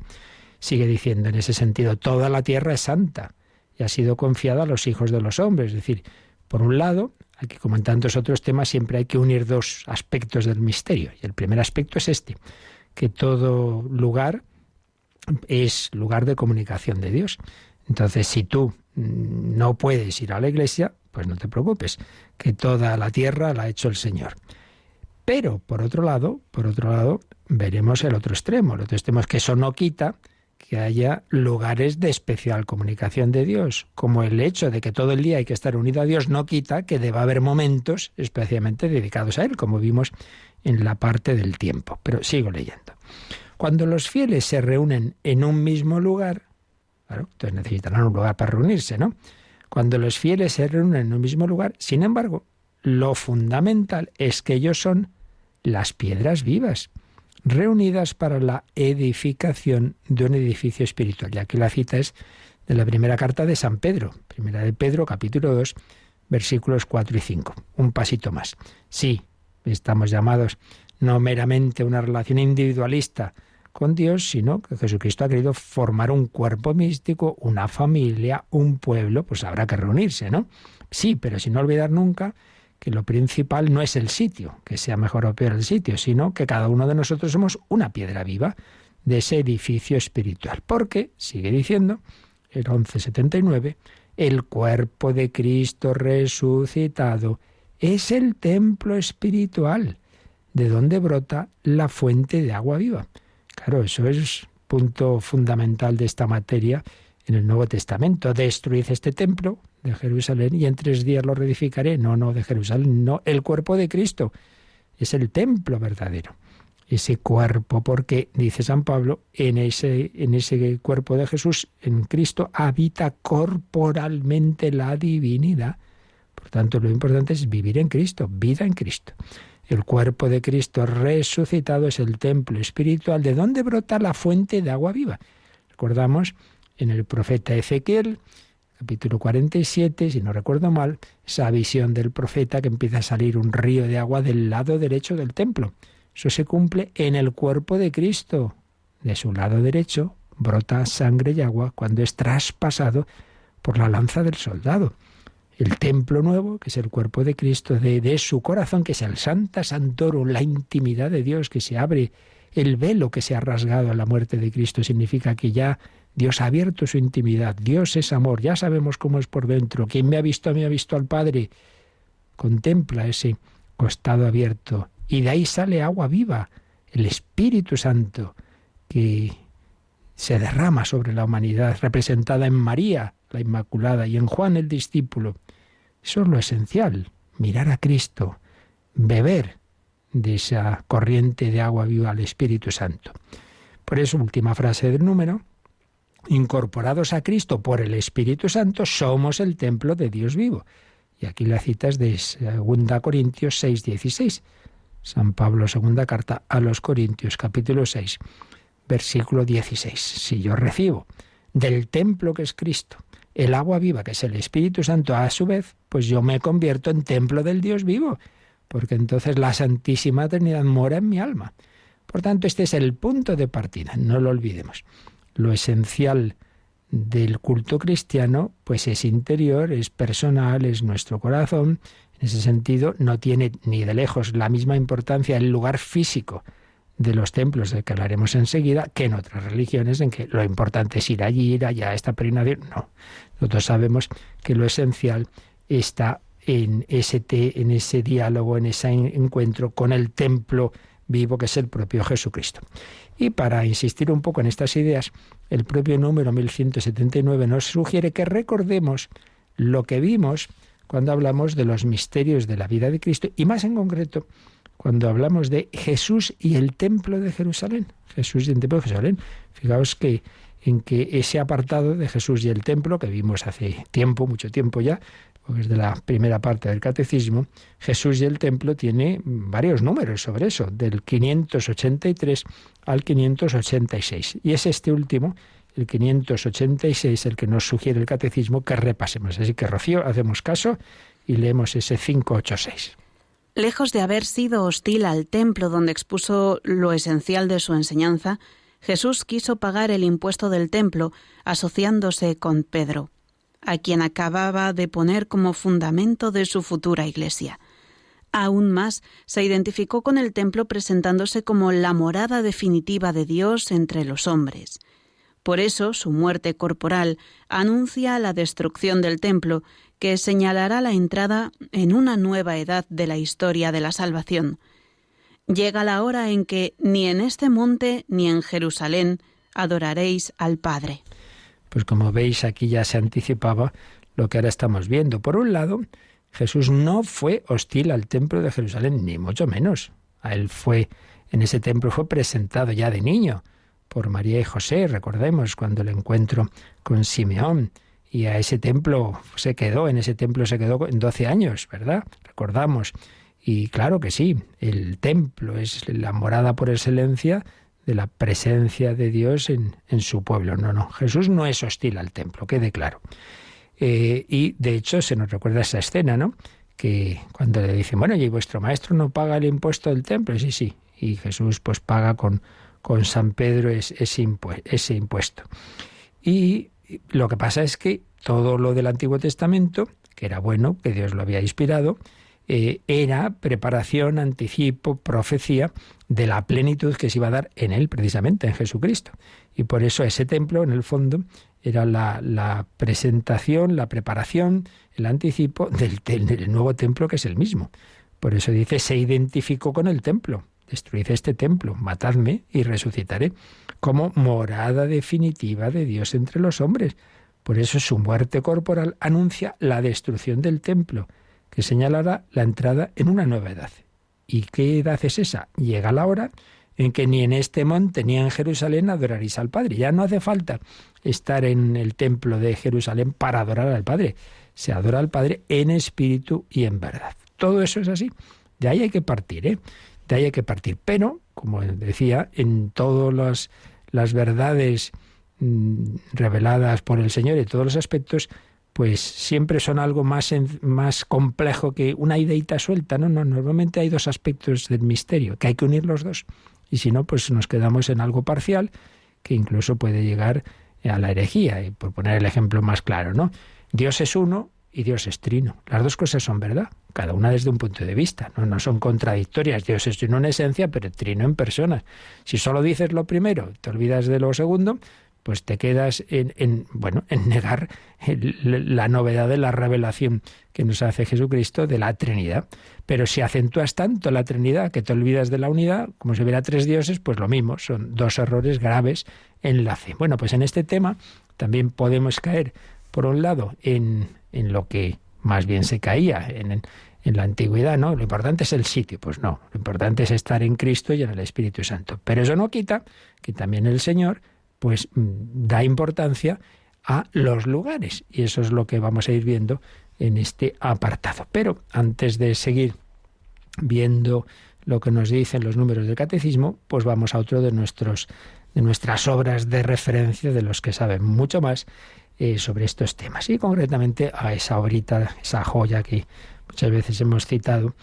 Sigue diciendo en ese sentido: toda la tierra es santa y ha sido confiada a los hijos de los hombres. Es decir, por un lado, aquí como en tantos otros temas, siempre hay que unir dos aspectos del misterio. Y el primer aspecto es este, que todo lugar es lugar de comunicación de Dios. Entonces, si tú no puedes ir a la iglesia, pues no te preocupes, que toda la tierra la ha hecho el Señor. Pero, por otro lado, veremos el otro extremo. El otro extremo es que eso no quita que haya lugares de especial comunicación de Dios, como el hecho de que todo el día hay que estar unido a Dios no quita que deba haber momentos especialmente dedicados a Él, como vimos en la parte del tiempo. Pero sigo leyendo. Cuando los fieles se reúnen en un mismo lugar, claro, entonces necesitarán un lugar para reunirse, ¿no? Cuando los fieles se reúnen en un mismo lugar, sin embargo, lo fundamental es que ellos son las piedras vivas, reunidas para la edificación de un edificio espiritual. Y aquí la cita es de la primera carta de San Pedro, primera de Pedro, capítulo 2, versículos 4 y 5. Un pasito más. Sí, estamos llamados no meramente a una relación individualista con Dios, sino que Jesucristo ha querido formar un cuerpo místico, una familia, un pueblo, pues habrá que reunirse, ¿no? Sí, pero sin olvidar nunca que lo principal no es el sitio, que sea mejor o peor el sitio, sino que cada uno de nosotros somos una piedra viva de ese edificio espiritual. Porque, sigue diciendo, el 1179, el cuerpo de Cristo resucitado es el templo espiritual, de donde brota la fuente de agua viva. Claro, eso es punto fundamental de esta materia en el Nuevo Testamento. Destruid este templo de Jerusalén y en 3 días lo reedificaré. No de Jerusalén, no, el cuerpo de Cristo. Es el templo verdadero. Ese cuerpo, porque, dice San Pablo, en ese cuerpo de Jesús, en Cristo, habita corporalmente la divinidad. Por tanto, lo importante es vivir en Cristo, vida en Cristo. El cuerpo de Cristo resucitado es el templo espiritual de donde brota la fuente de agua viva. Recordamos en el profeta Ezequiel, capítulo 47, si no recuerdo mal, esa visión del profeta que empieza a salir un río de agua del lado derecho del templo. Eso se cumple en el cuerpo de Cristo. De su lado derecho brota sangre y agua cuando es traspasado por la lanza del soldado. El templo nuevo, que es el cuerpo de Cristo, de su corazón, que es el Sancta Sanctorum, la intimidad de Dios, que se abre, el velo que se ha rasgado a la muerte de Cristo, significa que ya Dios ha abierto su intimidad. Dios es amor, ya sabemos cómo es por dentro. Quien me ha visto a mí ha visto al Padre. Contempla ese costado abierto. Y de ahí sale agua viva, el Espíritu Santo, que se derrama sobre la humanidad, representada en María, la Inmaculada, y en Juan el discípulo. Eso es lo esencial, mirar a Cristo, beber de esa corriente de agua viva al Espíritu Santo. Por eso, última frase del número, incorporados a Cristo por el Espíritu Santo, somos el templo de Dios vivo. Y aquí la cita es de 2 Corintios 6:16. San Pablo, segunda carta a los Corintios, capítulo 6, versículo 16. Si yo recibo del templo que es Cristo el agua viva, que es el Espíritu Santo, a su vez, pues yo me convierto en templo del Dios vivo, porque entonces la Santísima Trinidad mora en mi alma. Por tanto, este es el punto de partida, no lo olvidemos. Lo esencial del culto cristiano, pues es interior, es personal, es nuestro corazón. En ese sentido, no tiene ni de lejos la misma importancia el lugar físico de los templos, del que hablaremos enseguida, que en otras religiones, en que lo importante es ir allí, ir allá, esta peregrinación. No, nosotros sabemos que lo esencial está en ese diálogo, en ese encuentro con el templo vivo, que es el propio Jesucristo. Y para insistir un poco en estas ideas, el propio número 1179 nos sugiere que recordemos lo que vimos cuando hablamos de los misterios de la vida de Cristo, y más en concreto, cuando hablamos de Jesús y el templo de Jerusalén. Jesús y el templo de Jerusalén. Fijaos que en que ese apartado de Jesús y el templo, que vimos hace tiempo, mucho tiempo ya, porque es de la primera parte del Catecismo, Jesús y el templo tiene varios números sobre eso, del 583 al 586. Y es este último, el 586, el que nos sugiere el Catecismo que repasemos. Así que, Rocío, hacemos caso y leemos ese 586. Lejos de haber sido hostil al templo donde expuso lo esencial de su enseñanza, Jesús quiso pagar el impuesto del templo asociándose con Pedro, a quien acababa de poner como fundamento de su futura iglesia. Aún más, se identificó con el templo presentándose como la morada definitiva de Dios entre los hombres. Por eso, su muerte corporal anuncia la destrucción del templo, que señalará la entrada en una nueva edad de la historia de la salvación. Llega la hora en que ni en este monte ni en Jerusalén adoraréis al Padre. Pues como veis, aquí ya se anticipaba lo que ahora estamos viendo. Por un lado, Jesús no fue hostil al templo de Jerusalén, ni mucho menos. A él en ese templo fue presentado ya de niño por María y José, recordemos, cuando el encuentro con Simeón. Y a ese templo en ese templo se quedó en 12 años, ¿verdad? Recordamos. Y claro que sí, el templo es la morada por excelencia de la presencia de Dios en su pueblo. No, Jesús no es hostil al templo, quede claro. Y de hecho se nos recuerda esa escena, ¿no? Que cuando le dicen, bueno, ¿y vuestro maestro no paga el impuesto del templo? Sí. Y Jesús pues paga con San Pedro ese impuesto. Y lo que pasa es que todo lo del Antiguo Testamento, que era bueno, que Dios lo había inspirado, era preparación, anticipo, profecía de la plenitud que se iba a dar en él, precisamente, en Jesucristo. Y por eso ese templo, en el fondo, era la presentación, la preparación, el anticipo del nuevo templo, que es el mismo. Por eso dice, se identificó con el templo. destruid este templo, matadme y resucitaré, como morada definitiva de Dios entre los hombres. Por eso su muerte corporal anuncia la destrucción del templo, que señalará la entrada en una nueva edad. ¿Y qué edad es esa? Llega la hora en que ni en este monte ni en Jerusalén adoraréis al Padre. Ya no hace falta estar en el templo de Jerusalén para adorar al Padre. Se adora al Padre en espíritu y en verdad. Todo eso es así. De ahí hay que partir, ¿eh? De ahí hay que partir. Pero, como decía, en todas las verdades reveladas por el Señor, en todos los aspectos, pues siempre son algo más complejo que una ideita suelta. No, normalmente hay dos aspectos del misterio, que hay que unir los dos. Y si no, pues nos quedamos en algo parcial, que incluso puede llegar a la herejía. Y por poner el ejemplo más claro, ¿no? Dios es uno y Dios es trino. Las dos cosas son verdad, cada una desde un punto de vista. No son contradictorias. Dios es uno en esencia, pero trino en personas. Si solo dices lo primero, te olvidas de lo segundo, pues te quedas en negar la novedad de la revelación que nos hace Jesucristo de la Trinidad. Pero si acentúas tanto la Trinidad que te olvidas de la unidad, como si hubiera tres dioses, pues lo mismo, son dos errores graves en la fe. Bueno, pues en este tema también podemos caer, por un lado, en lo que más bien se caía en la antigüedad, ¿no? Lo importante es el sitio. Pues no, lo importante es estar en Cristo y en el Espíritu Santo. Pero eso no quita que también el Señor pues da importancia a los lugares. Y eso es lo que vamos a ir viendo en este apartado. Pero antes de seguir viendo lo que nos dicen los números del catecismo, pues vamos a otro de nuestras obras de referencia, de los que saben mucho más sobre estos temas. Y concretamente a esa obrita, esa joya que muchas veces hemos citado,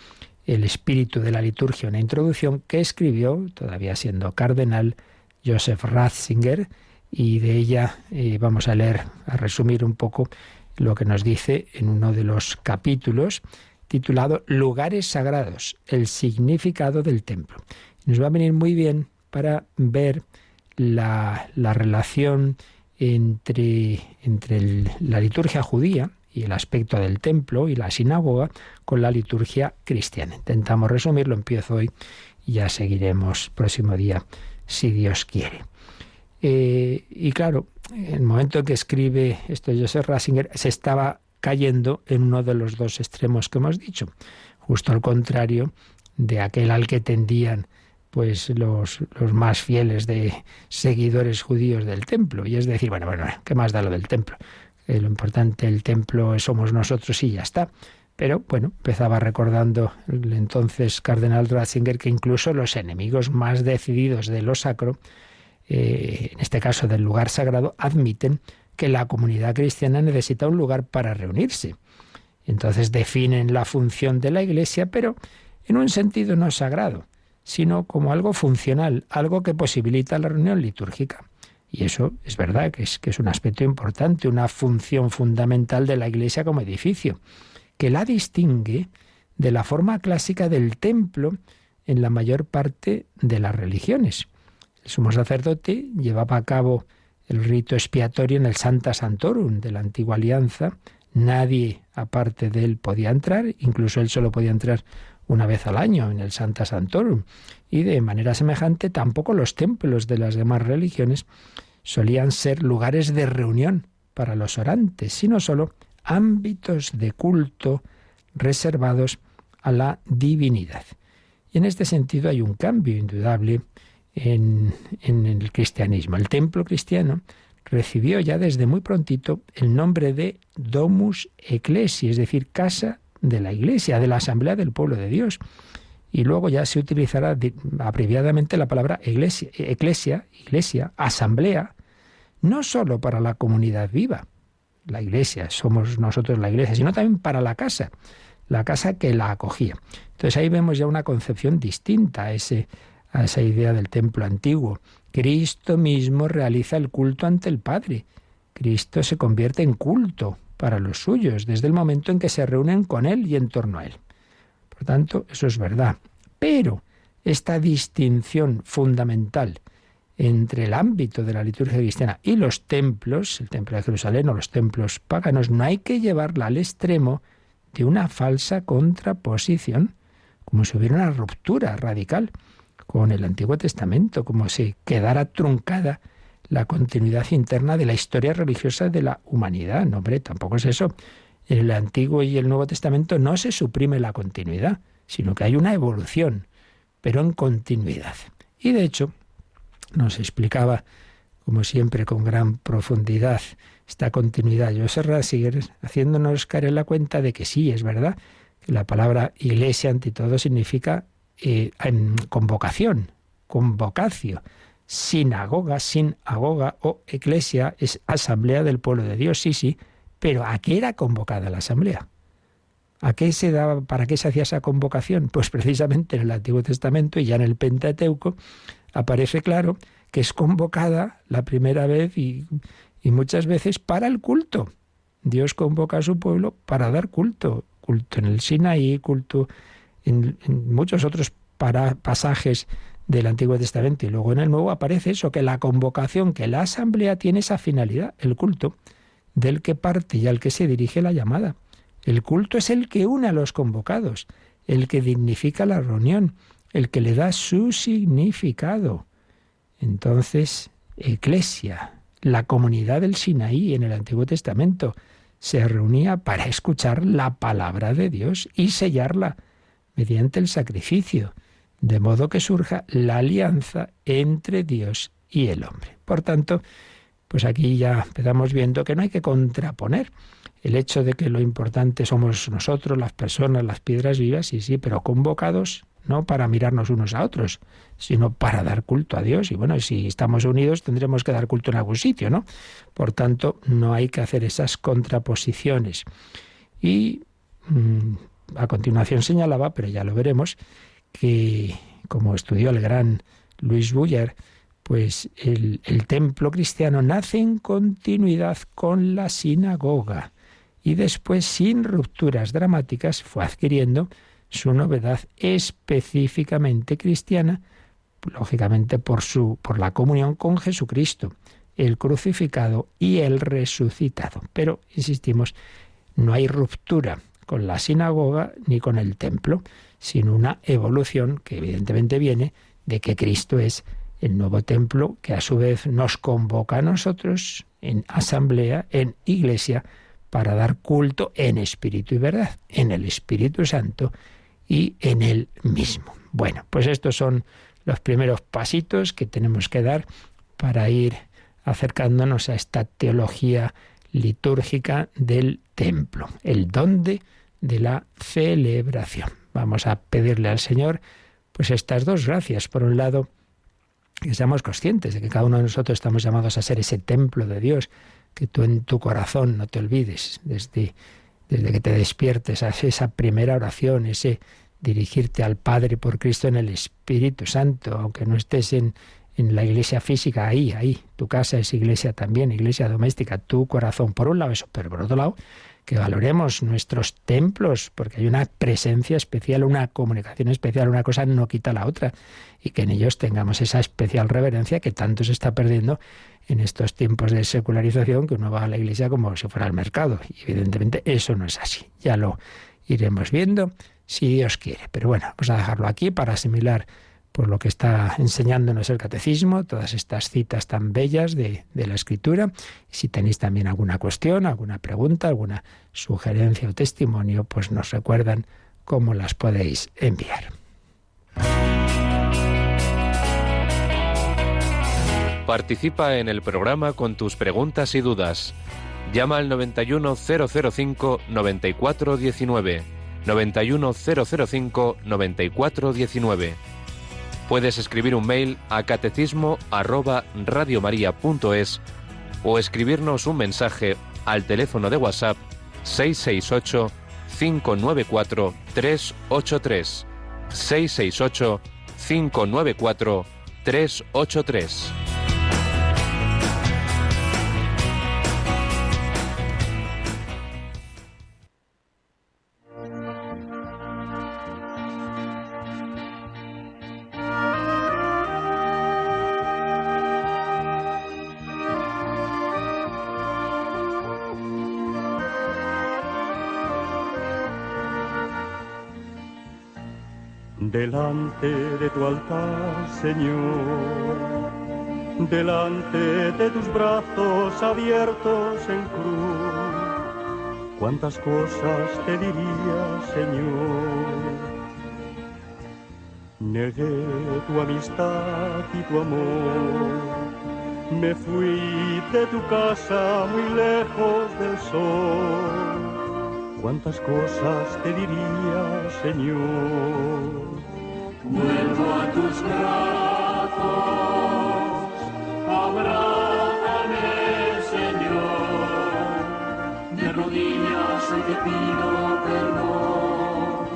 El espíritu de la liturgia, una introducción que escribió, todavía siendo cardenal, Joseph Ratzinger, y de ella vamos a leer, a resumir un poco lo que nos dice en uno de los capítulos, titulado Lugares Sagrados, el significado del templo. Nos va a venir muy bien para ver la relación entre la liturgia judía y el aspecto del templo y la sinagoga con la liturgia cristiana. Intentamos resumirlo, empiezo hoy y ya seguiremos próximo día, si Dios quiere. Y claro, en el momento que escribe esto Joseph Ratzinger, se estaba cayendo en uno de los dos extremos que hemos dicho, justo al contrario de aquel al que tendían pues los más fieles de seguidores judíos del templo. Y es decir, bueno, ¿qué más da lo del templo? Lo importante, el templo somos nosotros y ya está. Pero bueno, empezaba recordando el entonces cardenal Ratzinger que incluso los enemigos más decididos de lo sacro, en este caso del lugar sagrado, admiten que la comunidad cristiana necesita un lugar para reunirse. Entonces definen la función de la Iglesia, pero en un sentido no sagrado, sino como algo funcional, algo que posibilita la reunión litúrgica. Y eso es verdad, que es un aspecto importante, una función fundamental de la Iglesia como edificio, que la distingue de la forma clásica del templo en la mayor parte de las religiones. El sumo sacerdote llevaba a cabo el rito expiatorio en el Sancta Sanctorum de la antigua alianza. Nadie aparte de él podía entrar, incluso él solo podía entrar una vez al año en el Sancta Sanctorum. Y de manera semejante tampoco los templos de las demás religiones solían ser lugares de reunión para los orantes, sino solo ámbitos de culto reservados a la divinidad. Y en este sentido hay un cambio indudable en el cristianismo. El templo cristiano recibió ya desde muy prontito el nombre de Domus Ecclesiae, es decir, casa de la Iglesia, de la Asamblea del Pueblo de Dios. Y luego ya se utilizará abreviadamente la palabra iglesia, asamblea, no solo para la comunidad viva, la Iglesia, somos nosotros la Iglesia, sino también para la casa que la acogía. Entonces ahí vemos ya una concepción distinta a esa idea del templo antiguo. Cristo mismo realiza el culto ante el Padre. Cristo se convierte en culto para los suyos desde el momento en que se reúnen con Él y en torno a Él. Por tanto, eso es verdad. Pero esta distinción fundamental entre el ámbito de la liturgia cristiana y los templos, el templo de Jerusalén o los templos paganos, no hay que llevarla al extremo de una falsa contraposición, como si hubiera una ruptura radical. con el Antiguo Testamento, como si quedara truncada la continuidad interna de la historia religiosa de la humanidad. No, hombre, tampoco es eso. En el Antiguo y el Nuevo Testamento no se suprime la continuidad, sino que hay una evolución, pero en continuidad. Y de hecho, nos explicaba, como siempre, con gran profundidad, esta continuidad. José sigue haciéndonos caer en la cuenta de que sí, es verdad, que la palabra iglesia ante todo significa convocación, convocatio. Sinagoga, sinagoga o eclesia es asamblea del pueblo de Dios, sí, pero ¿a qué era convocada la asamblea? ¿A qué se daba, para qué se hacía esa convocación? Pues precisamente en el Antiguo Testamento y ya en el Pentateuco aparece claro que es convocada la primera vez y muchas veces para el culto. Dios convoca a su pueblo para dar culto, culto en el Sinaí, culto en muchos otros pasajes del Antiguo Testamento, y luego en el Nuevo aparece eso, que la convocación, que la asamblea tiene esa finalidad, el culto, del que parte y al que se dirige la llamada. El culto es el que une a los convocados, el que dignifica la reunión, el que le da su significado. Entonces, eclesia, la comunidad del Sinaí en el Antiguo Testamento, se reunía para escuchar la palabra de Dios y sellarla mediante el sacrificio, de modo que surja la alianza entre Dios y el hombre. Por tanto, pues aquí ya empezamos viendo que no hay que contraponer el hecho de que lo importante somos nosotros, las personas, las piedras vivas, sí, pero convocados no para mirarnos unos a otros, sino para dar culto a Dios. Y bueno, si estamos unidos tendremos que dar culto en algún sitio, ¿no? Por tanto, no hay que hacer esas contraposiciones. Y a continuación señalaba, pero ya lo veremos, que como estudió el gran Louis Buller, pues el templo cristiano nace en continuidad con la sinagoga y después, sin rupturas dramáticas, fue adquiriendo su novedad específicamente cristiana, lógicamente por la comunión con Jesucristo, el crucificado y el resucitado. Pero, insistimos, no hay ruptura con la sinagoga ni con el templo, sino una evolución que evidentemente viene de que Cristo es el nuevo templo que a su vez nos convoca a nosotros en asamblea, en iglesia, para dar culto en espíritu y verdad, en el Espíritu Santo y en Él mismo. Bueno, pues estos son los primeros pasitos que tenemos que dar para ir acercándonos a esta teología litúrgica del templo, el dónde de la celebración. Vamos a pedirle al Señor pues estas dos gracias. Por un lado, que seamos conscientes de que cada uno de nosotros estamos llamados a ser ese templo de Dios, que tú en tu corazón no te olvides, desde que te despiertes, a esa primera oración, ese dirigirte al Padre por Cristo en el Espíritu Santo, aunque no estés en la iglesia física, ahí, tu casa es iglesia también, iglesia doméstica, tu corazón, por un lado eso, pero por otro lado, que valoremos nuestros templos, porque hay una presencia especial, una comunicación especial, una cosa no quita la otra, y que en ellos tengamos esa especial reverencia que tanto se está perdiendo en estos tiempos de secularización, que uno va a la iglesia como si fuera al mercado, y evidentemente eso no es así. Ya lo iremos viendo, si Dios quiere. Pero bueno, vamos a dejarlo aquí para asimilar por lo que está enseñándonos el catecismo, todas estas citas tan bellas de la Escritura. Si tenéis también alguna cuestión, alguna pregunta, alguna sugerencia o testimonio, pues nos recuerdan cómo las podéis enviar. Participa en el programa con tus preguntas y dudas. Llama al 91005-9419. 91005-9419. Puedes escribir un mail a catecismo@radiomaria.es o escribirnos un mensaje al teléfono de WhatsApp 668 594 383. 668 594 383. delante de tu altar, Señor, delante de tus brazos abiertos en cruz, cuántas cosas te diría, Señor. Negué tu amistad y tu amor, me fui de tu casa muy lejos del sol, cuántas cosas te diría, Señor. Vuelvo a tus brazos, abrázame, Señor, de rodillas hoy te pido perdón.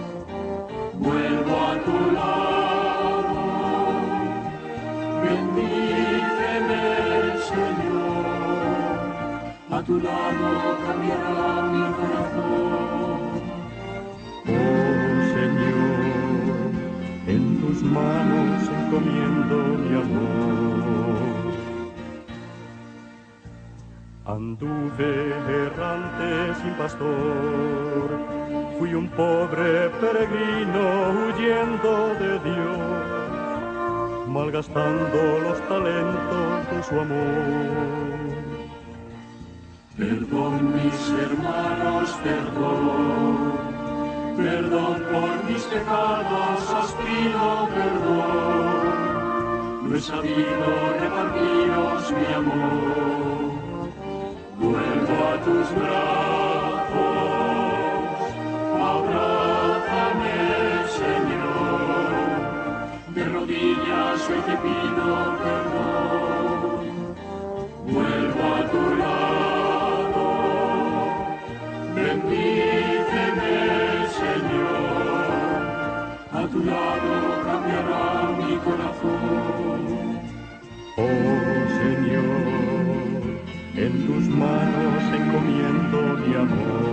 Vuelvo a tu lado, bendíceme, Señor, a tu lado cambiará mi corazón. Oh Señor, en tus manos encomiendo mi amor. Anduve errante sin pastor, fui un pobre peregrino huyendo de Dios, malgastando los talentos de su amor. Perdón, mis hermanos, perdón, perdón por mis pecados, os pido perdón, no he sabido repartiros mi amor. Vuelvo a tus brazos, abrázame, Señor, de rodillas hoy te pido perdón. Vuelvo a tu lado, bendíceme, Señor, a tu lado cambiará mi corazón. Oh Señor, en tus manos encomiendo mi amor.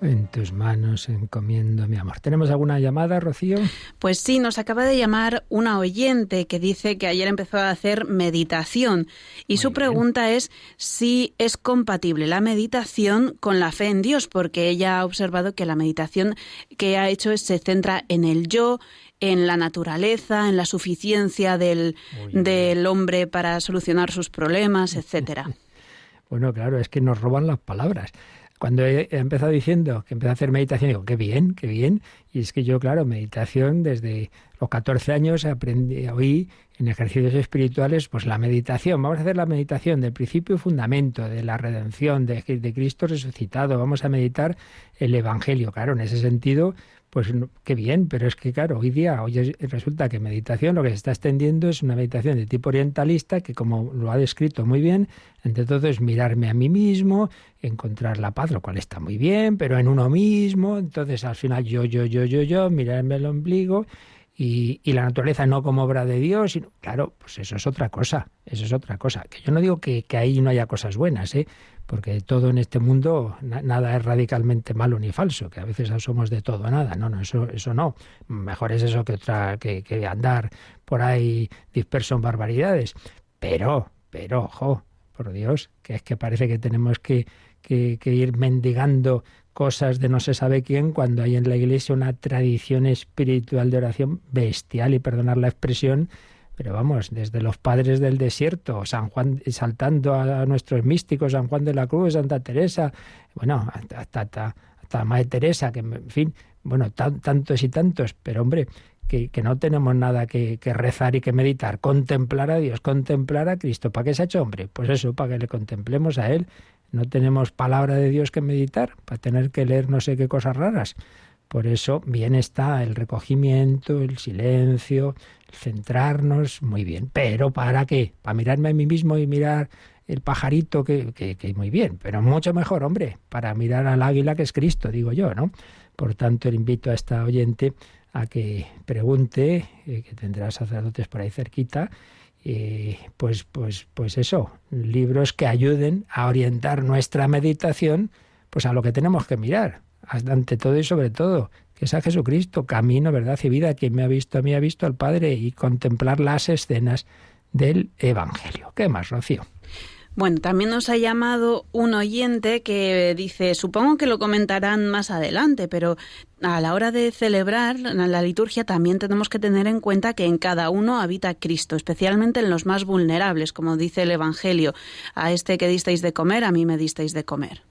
En tus manos encomiendo mi amor. ¿Tenemos alguna llamada, Rocío? Pues sí, nos acaba de llamar una oyente que dice que ayer empezó a hacer meditación y su pregunta es si es compatible la meditación con la fe en Dios, porque ella ha observado que la meditación que ha hecho se centra en el yo, en la naturaleza, en la suficiencia del hombre para solucionar sus problemas, etcétera. Bueno, claro, es que nos roban las palabras. Cuando he empezado diciendo que empecé a hacer meditación, digo, qué bien, qué bien. Y es que yo, claro, meditación desde los 14 años oí en ejercicios espirituales, pues la meditación. Vamos a hacer la meditación del principio y fundamento, de la redención, de Cristo resucitado. Vamos a meditar el Evangelio. Claro, en ese sentido, pues qué bien, pero es que claro, hoy resulta que meditación lo que se está extendiendo es una meditación de tipo orientalista que, como lo ha descrito muy bien, entre todo es mirarme a mí mismo, encontrar la paz, lo cual está muy bien, pero en uno mismo, entonces al final yo, mirarme el ombligo y la naturaleza no como obra de Dios, sino, claro, pues eso es otra cosa, que yo no digo que ahí no haya cosas buenas, porque todo en este mundo, nada es radicalmente malo ni falso, que a veces somos de todo a nada. No, eso no. Mejor es eso que andar por ahí disperso en barbaridades. Pero, ojo, por Dios, que es que parece que tenemos que ir mendigando cosas de no se sabe quién, cuando hay en la Iglesia una tradición espiritual de oración bestial, y perdonad la expresión, pero vamos, desde los padres del desierto, San Juan, saltando a nuestros místicos, San Juan de la Cruz, Santa Teresa, bueno, hasta Madre Teresa, que en fin, bueno, tantos y tantos, pero hombre, que no tenemos nada que rezar y que meditar, contemplar a Dios, contemplar a Cristo. ¿Para qué se ha hecho hombre? Pues eso, para que le contemplemos a Él. No tenemos palabra de Dios que meditar, para tener que leer no sé qué cosas raras. Por eso bien está el recogimiento, el silencio, el centrarnos, muy bien. ¿Pero para qué? ¿Para mirarme a mí mismo y mirar el pajarito? Que muy bien, pero mucho mejor, hombre, para mirar al águila que es Cristo, digo yo, ¿no? Por tanto, le invito a esta oyente a que pregunte, que tendrá sacerdotes por ahí cerquita, pues eso, libros que ayuden a orientar nuestra meditación pues a lo que tenemos que mirar, ante todo y sobre todo, que es a Jesucristo, camino, verdad y vida. Quien me ha visto a mí ha visto al Padre, y contemplar las escenas del Evangelio. ¿Qué más, Rocío? Bueno, también nos ha llamado un oyente que dice, supongo que lo comentarán más adelante, pero a la hora de celebrar la liturgia también tenemos que tener en cuenta que en cada uno habita Cristo, especialmente en los más vulnerables, como dice el Evangelio. A este que disteis de comer, a mí me disteis de comer.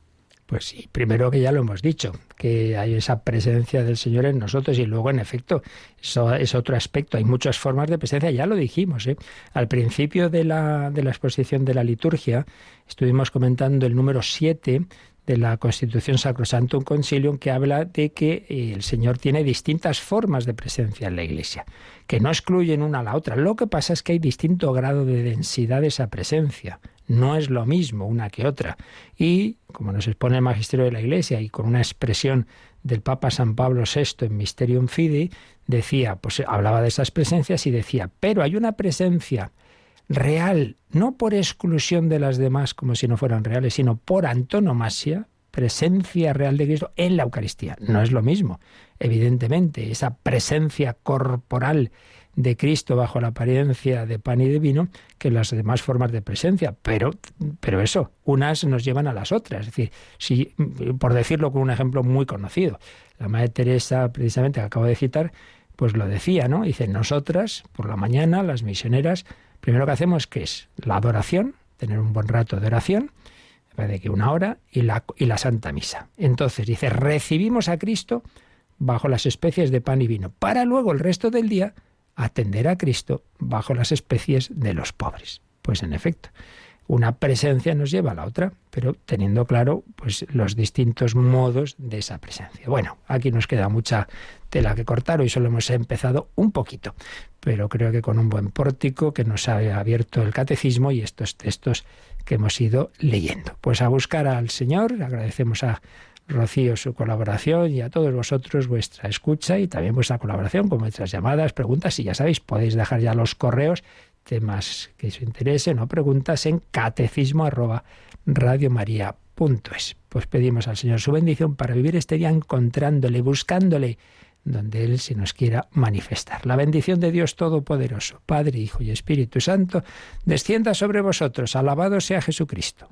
Pues sí, primero que ya lo hemos dicho, que hay esa presencia del Señor en nosotros y luego, en efecto, eso es otro aspecto. Hay muchas formas de presencia, ya lo dijimos, ¿eh? Al principio de la exposición de la liturgia estuvimos comentando el número 7 de la Constitución Sacrosanctum Concilium, que habla de que el Señor tiene distintas formas de presencia en la Iglesia, que no excluyen una a la otra. Lo que pasa es que hay distinto grado de densidad de esa presencia. No es lo mismo una que otra. Y, como nos expone el Magisterio de la Iglesia, y con una expresión del Papa San Pablo VI en Mysterium Fidei, decía, pues hablaba de esas presencias y decía, pero hay una presencia real, no por exclusión de las demás como si no fueran reales, sino por antonomasia, presencia real de Cristo en la Eucaristía. No es lo mismo, evidentemente, esa presencia corporal de Cristo bajo la apariencia de pan y de vino que las demás formas de presencia, pero eso, unas nos llevan a las otras. Es decir, si, por decirlo con un ejemplo muy conocido, la Madre Teresa, precisamente, que acabo de citar, pues lo decía, ¿no? Dice, nosotras, por la mañana, las misioneras, primero que hacemos, ¿qué es? La adoración, tener un buen rato de oración, de que 1 hora, y la Santa Misa. Entonces, dice, recibimos a Cristo bajo las especies de pan y vino, para luego el resto del día atender a Cristo bajo las especies de los pobres. Pues en efecto, una presencia nos lleva a la otra, pero teniendo claro pues los distintos modos de esa presencia. Bueno, aquí nos queda mucha tela que cortar, hoy solo hemos empezado un poquito, pero creo que con un buen pórtico que nos ha abierto el catecismo y estos textos que hemos ido leyendo. Pues a buscar al Señor, agradecemos a Rocío su colaboración y a todos vosotros vuestra escucha y también vuestra colaboración con vuestras llamadas, preguntas, y ya sabéis, podéis dejar ya los correos, temas que os interesen o preguntas en catecismo@radiomaria.es. Pues pedimos al Señor su bendición para vivir este día encontrándole, buscándole, donde Él se nos quiera manifestar. La bendición de Dios Todopoderoso, Padre, Hijo y Espíritu Santo, descienda sobre vosotros. Alabado sea Jesucristo.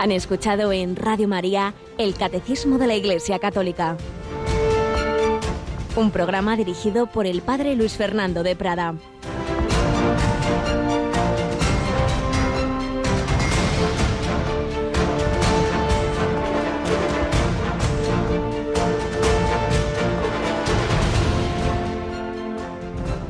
Han escuchado en Radio María el Catecismo de la Iglesia Católica, un programa dirigido por el Padre Luis Fernando de Prada.